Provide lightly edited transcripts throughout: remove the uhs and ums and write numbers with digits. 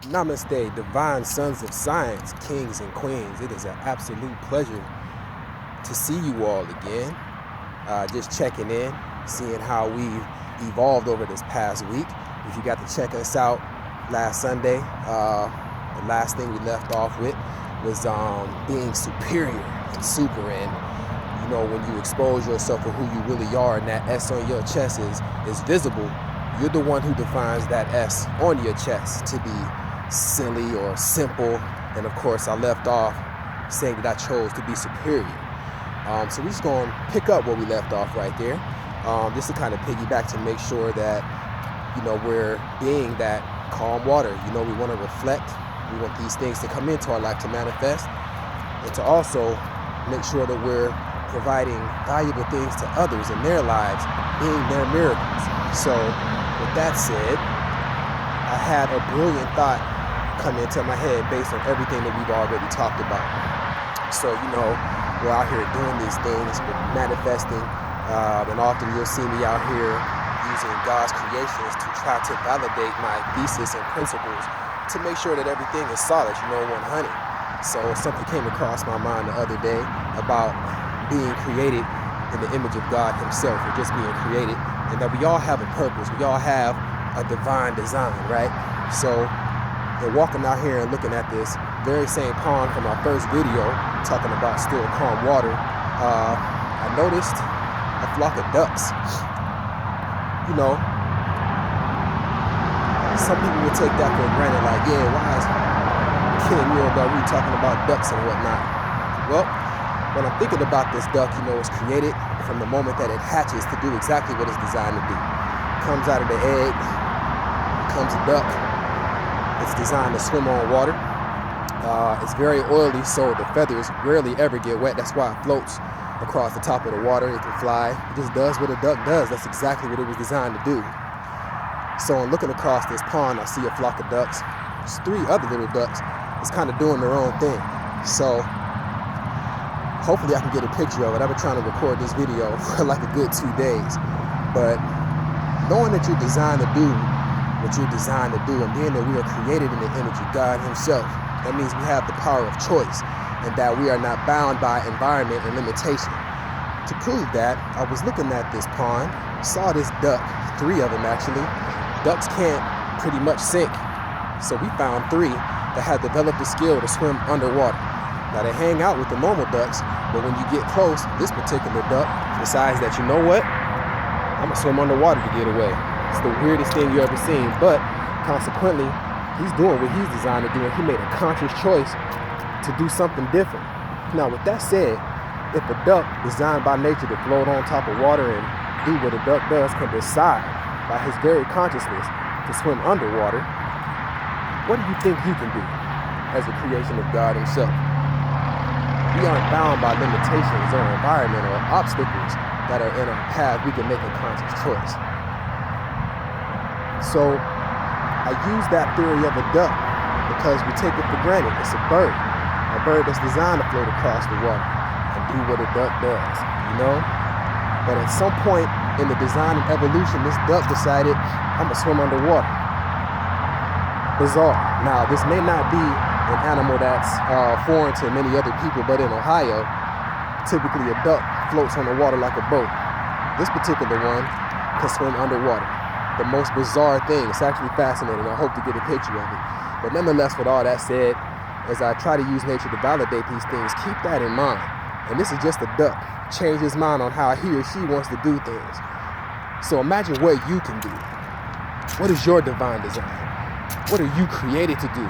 Namaste, divine sons of science, kings and queens. It is an absolute pleasure to see you all again. Just checking in, seeing how we've evolved over this past week. If you got to check us out last Sunday, the last thing we left off with was being superior and super. And you know, when you expose yourself for who you really are and that S on your chest is visible, you're the one who defines that S on your chest to be silly or simple. And of course, I left off saying that I chose to be superior. So we're just going to pick up where we left off right there, just to kind of piggyback to make sure that, you know, we're being that calm water. You know, we want to reflect. We want these things to come into our life to manifest, and to also make sure that we're providing valuable things to others in their lives, being their miracles. So with that said, I had a brilliant thought come into my head based on everything that we've already talked about. So, you know, we're out here doing these things, manifesting, and often you'll see me out here using God's creations to try to validate my thesis and principles to make sure that everything is solid, you know, 100. So something came across my mind the other day about being created in the image of God himself, or just being created, and that we all have a purpose. We all have a divine design, right? So and walking out here and looking at this very same pond from our first video talking about still calm water, I noticed a flock of ducks. You know, some people would take that for granted, like, yeah, why is Ken Reed talking about ducks and whatnot? Well, when I'm thinking about this duck, you know, it's created from the moment that it hatches to do exactly what it's designed to do. Comes out of the egg, becomes a duck. It's designed to swim on water. It's very oily, so the feathers rarely ever get wet. That's why it floats across the top of the water. It can fly. It just does what a duck does. That's exactly what it was designed to do. So in looking across this pond, I see a flock of ducks. There's 3 other little ducks. It's kind of doing their own thing. So hopefully I can get a picture of it. I've been trying to record this video for like a good 2 days. But knowing that you're designed to do what you're designed to do, and being that we are created in the image of God himself, that means we have the power of choice, and that we are not bound by environment and limitation. To prove that, I was looking at this pond, saw this duck, 3 of them actually. Ducks can't pretty much sink, so we found 3 that had developed the skill to swim underwater. Now they hang out with the normal ducks, but when you get close, this particular duck decides that, you know what, I'm gonna swim underwater to get away. It's the weirdest thing you ever seen, but consequently, he's doing what he's designed to do, and he made a conscious choice to do something different. Now, with that said, if a duck designed by nature to float on top of water and do what a duck does can decide by his very consciousness to swim underwater, what do you think you can do as a creation of God himself? We aren't bound by limitations or environment or obstacles that are in our path. We can make a conscious choice. So I use that theory of a duck because we take it for granted. It's a bird that's designed to float across the water and do what a duck does, you know? But at some point in the design and evolution, this duck decided, I'm gonna swim underwater. Bizarre. Now, this may not be an animal that's foreign to many other people, but in Ohio, typically a duck floats on the water like a boat. This particular one can swim underwater. The most bizarre thing. It's actually fascinating. I hope to get a picture of it. But nonetheless, with all that said, as I try to use nature to validate these things, keep that in mind. And this is just a duck. Change his mind on how he or she wants to do things. So imagine what you can do. What is your divine design? What are you created to do?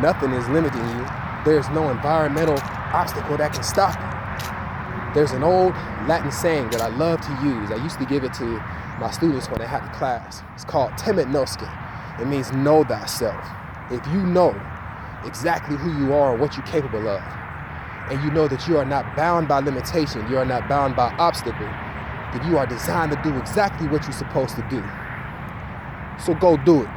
Nothing is limiting you. There's no environmental obstacle that can stop you. There's an old Latin saying that I love to use. I used to give it to my students when they had the class. It's called Temet, Nosce. It means know thyself. If you know exactly who you are and what you're capable of, and you know that you are not bound by limitation, you are not bound by obstacle, then you are designed to do exactly what you're supposed to do. So go do it.